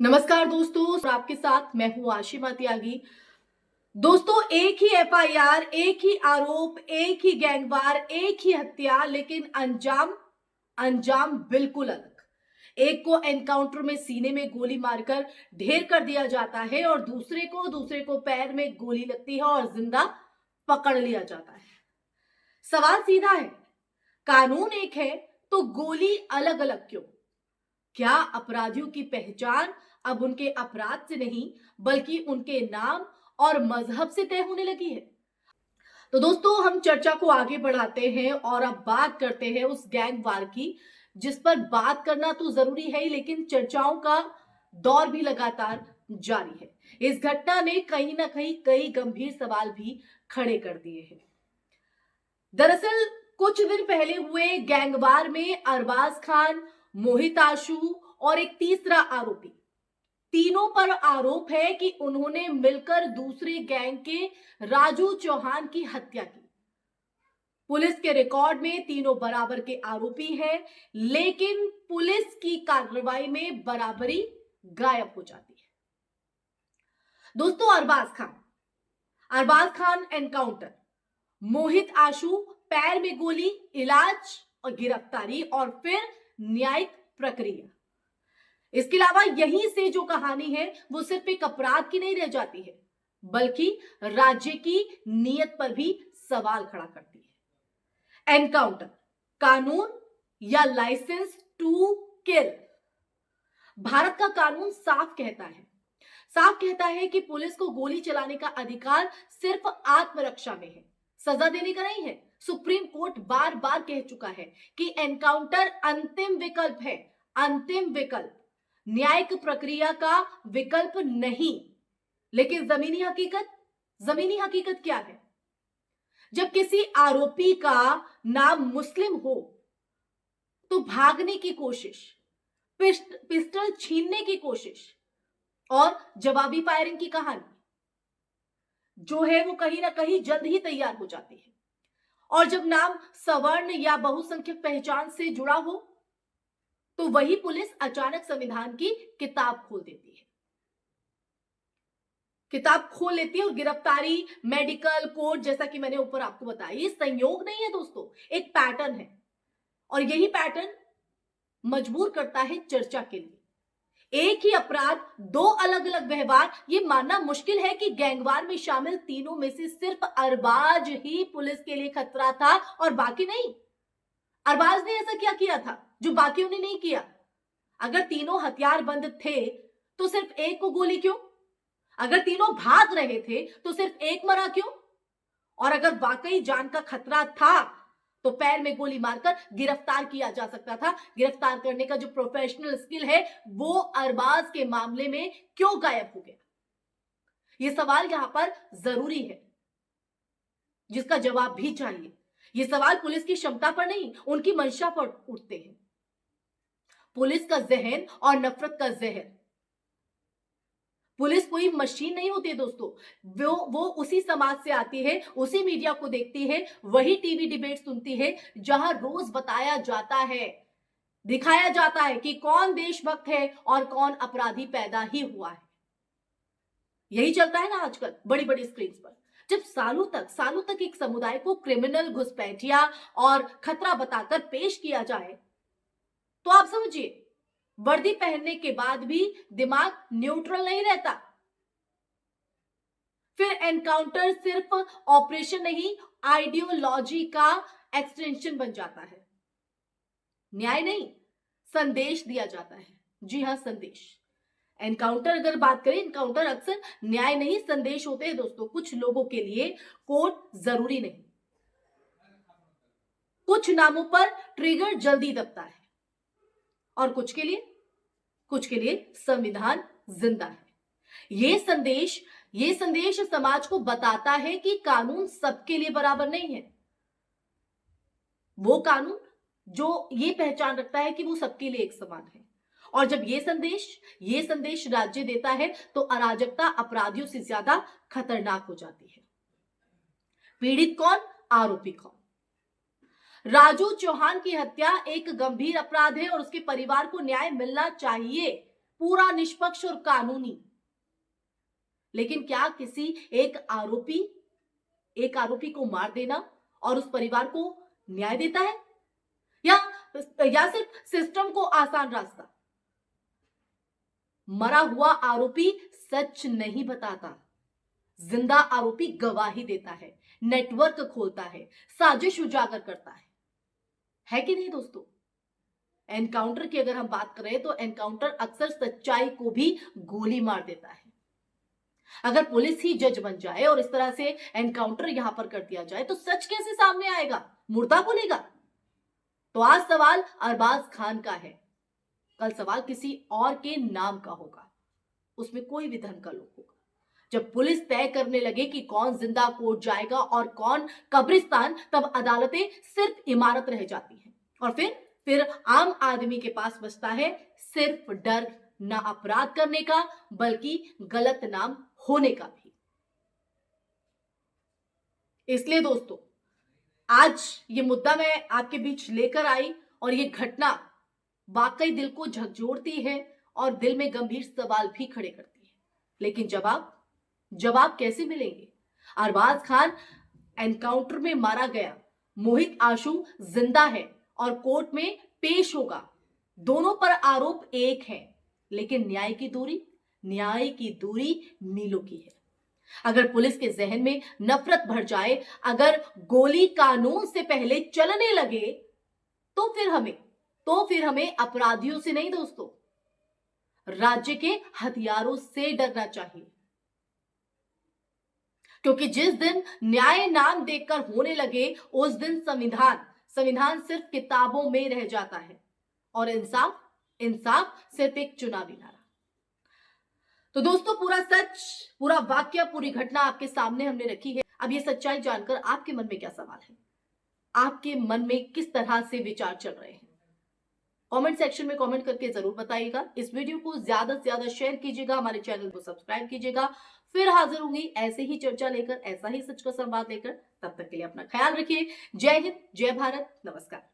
नमस्कार दोस्तों, और आपके साथ मैं हूं आशिमा त्यागी। दोस्तों, एक ही एफआईआर, एक ही आरोप, एक ही गैंगवार, एक ही हत्या, लेकिन अंजाम अंजाम बिल्कुल अलग। एक को एनकाउंटर में सीने में गोली मारकर ढेर कर दिया जाता है और दूसरे को पैर में गोली लगती है और जिंदा पकड़ लिया जाता है। सवाल सीधा है, कानून एक है तो गोली अलग अलग क्यों? क्या अपराधियों की पहचान अब उनके अपराध से नहीं बल्कि उनके नाम और मजहब से तय होने लगी है? तो दोस्तों, हम चर्चा को आगे बढ़ाते हैं और अब बात करते हैं उस गैंग वार की, जिस पर बात करना तो जरूरी है ही, लेकिन चर्चाओं का दौर भी लगातार जारी है। इस घटना ने कहीं ना कहीं कई गंभीर सवाल भी खड़े कर दिए हैं। दरअसल कुछ दिन पहले हुए गैंगवार में अरबाज खान, मोहित आशू और एक तीसरा आरोपी, तीनों पर आरोप है कि उन्होंने मिलकर दूसरे गैंग के राजू चौहान की हत्या की। पुलिस के रिकॉर्ड में तीनों बराबर के आरोपी हैं, लेकिन पुलिस की कार्रवाई में बराबरी गायब हो जाती है। दोस्तों, अरबाज खान एनकाउंटर, मोहित आशू पैर में गोली, इलाज और गिरफ्तारी और फिर न्यायिक प्रक्रिया। इसके अलावा यहीं से जो कहानी है वो सिर्फ एक अपराध की नहीं रह जाती है, बल्कि राज्य की नीयत पर भी सवाल खड़ा करती है। एनकाउंटर कानून या लाइसेंस टू किल? भारत का कानून साफ कहता है कि पुलिस को गोली चलाने का अधिकार सिर्फ आत्मरक्षा में है, सजा देने का नहीं है। सुप्रीम कोर्ट बार बार कह चुका है कि एनकाउंटर अंतिम विकल्प है, अंतिम विकल्प, न्यायिक प्रक्रिया का विकल्प नहीं। लेकिन जमीनी हकीकत क्या है? जब किसी आरोपी का नाम मुस्लिम हो तो भागने की कोशिश, पिस्टल छीनने की कोशिश और जवाबी फायरिंग की कहानी जो है वो कहीं ना कहीं जल्द ही तैयार हो जाती है। और जब नाम सवर्ण या बहुसंख्यक पहचान से जुड़ा हो तो वही पुलिस अचानक संविधान की किताब खोल देती है, और गिरफ्तारी, मेडिकल, कोर्ट, जैसा कि मैंने ऊपर आपको बताया, ये संयोग नहीं है दोस्तों, एक पैटर्न है। और यही पैटर्न मजबूर करता है चर्चा के लिए। एक ही अपराध, दो अलग अलग व्यवहार। ये मानना मुश्किल है कि गैंगवार में शामिल तीनों में से सिर्फ अरबाज ही पुलिस के लिए खतरा था और बाकी नहीं। अरबाज ने ऐसा क्या किया था जो बाकियों ने नहीं किया? अगर तीनों हथियारबंद थे तो सिर्फ एक को गोली क्यों? अगर तीनों भाग रहे थे तो सिर्फ एक मरा क्यों? और अगर वाकई जान का खतरा था तो पैर में गोली मारकर गिरफ्तार किया जा सकता था। गिरफ्तार करने का जो प्रोफेशनल स्किल है वो अरबाज के मामले में क्यों गायब हो गया? ये सवाल यहां पर जरूरी है, जिसका जवाब भी चाहिए। ये सवाल पुलिस की क्षमता पर नहीं, उनकी मंशा पर उठते हैं। पुलिस का जहन और नफरत का जहर। पुलिस कोई मशीन नहीं होती है दोस्तों। वो उसी समाज से आती है, उसी मीडिया को देखती है, वही टीवी डिबेट सुनती है जहां रोज बताया जाता है, दिखाया जाता है कि कौन देशभक्त है और कौन अपराधी पैदा ही हुआ है। यही चलता है ना आजकल बड़ी बड़ी स्क्रीन पर। जब सालों तक एक समुदाय को क्रिमिनल, घुसपैठिया और खतरा बताकर पेश किया जाए तो आप समझिए, वर्दी पहनने के बाद भी दिमाग न्यूट्रल नहीं रहता। फिर एनकाउंटर सिर्फ ऑपरेशन नहीं, आइडियोलॉजी का एक्सटेंशन बन जाता है। न्याय नहीं, संदेश दिया जाता है। जी हां, संदेश। एनकाउंटर अगर बात करें, एनकाउंटर अक्सर न्याय नहीं, संदेश होते हैं दोस्तों। कुछ लोगों के लिए कोर्ट जरूरी नहीं, कुछ नामों पर ट्रिगर जल्दी दबता है और कुछ के लिए संविधान जिंदा है। ये संदेश समाज को बताता है कि कानून सबके लिए बराबर नहीं है। वो कानून जो ये पहचान रखता है कि वो सबके लिए एक समान है। और जब ये संदेश राज्य देता है तो अराजकता अपराधियों से ज्यादा खतरनाक हो जाती है। पीड़ित कौन, आरोपी कौन? राजू चौहान की हत्या एक गंभीर अपराध है और उसके परिवार को न्याय मिलना चाहिए। पूरा निष्पक्ष और कानूनी। लेकिन क्या किसी एक आरोपी को मार देना और उस परिवार को न्याय देता है? या सिर्फ सिस्टम को आसान रास्ता? मरा हुआ आरोपी सच नहीं बताता, जिंदा आरोपी गवाही देता है, नेटवर्क खोलता है, साजिश उजागर करता है कि नहीं दोस्तों? एनकाउंटर की अगर हम बात करें तो एनकाउंटर अक्सर सच्चाई को भी गोली मार देता है। अगर पुलिस ही जज बन जाए और इस तरह से एनकाउंटर यहां पर कर दिया जाए तो सच कैसे सामने आएगा? मुर्दा बोलेगा? तो आज सवाल अरबाज खान का है, कल सवाल किसी और के नाम का होगा, उसमें कोई भी धर्म का लोग होगा। जब पुलिस तय करने लगे कि कौन जिंदा कोर्ट जाएगा और कौन कब्रिस्तान, तब अदालतें सिर्फ इमारत रह जाती हैं और फिर आम आदमी के पास बचता है सिर्फ डर, ना अपराध करने का बल्कि गलत नाम होने का भी। इसलिए दोस्तों आज ये मुद्दा मैं आपके बीच लेकर आई और ये घटना वाकई दिल को झकझोरती है और दिल में गंभीर सवाल भी खड़े करती है। लेकिन जवाब कैसे मिलेंगे? अरबाज खान एनकाउंटर में मारा गया, मोहित आशु जिंदा है और कोर्ट में पेश होगा। दोनों पर आरोप एक है, लेकिन न्याय की दूरी मीलों की है। अगर पुलिस के जहन में नफरत भर जाए, अगर गोली कानून से पहले चलने लगे, तो फिर हमें अपराधियों से नहीं दोस्तों, राज्य के हथियारों से डरना चाहिए। क्योंकि जिस दिन न्याय नाम देखकर होने लगे, उस दिन संविधान सिर्फ किताबों में रह जाता है और इंसाफ सिर्फ एक चुनावी नारा। तो दोस्तों पूरा सच, पूरा वाक्य, पूरी घटना आपके सामने हमने रखी है। अब ये सच्चाई जानकर आपके मन में क्या सवाल है? आपके मन में किस तरह से विचार चल रहे हैं? कमेंट सेक्शन में कमेंट करके जरूर बताइएगा। इस वीडियो को ज्यादा से ज्यादा शेयर कीजिएगा, हमारे चैनल को सब्सक्राइब कीजिएगा। फिर हाजिर होंगी ऐसे ही चर्चा लेकर, ऐसा ही सच का संवाद लेकर। तब तक के लिए अपना ख्याल रखिए। जय हिंद, जय भारत, नमस्कार।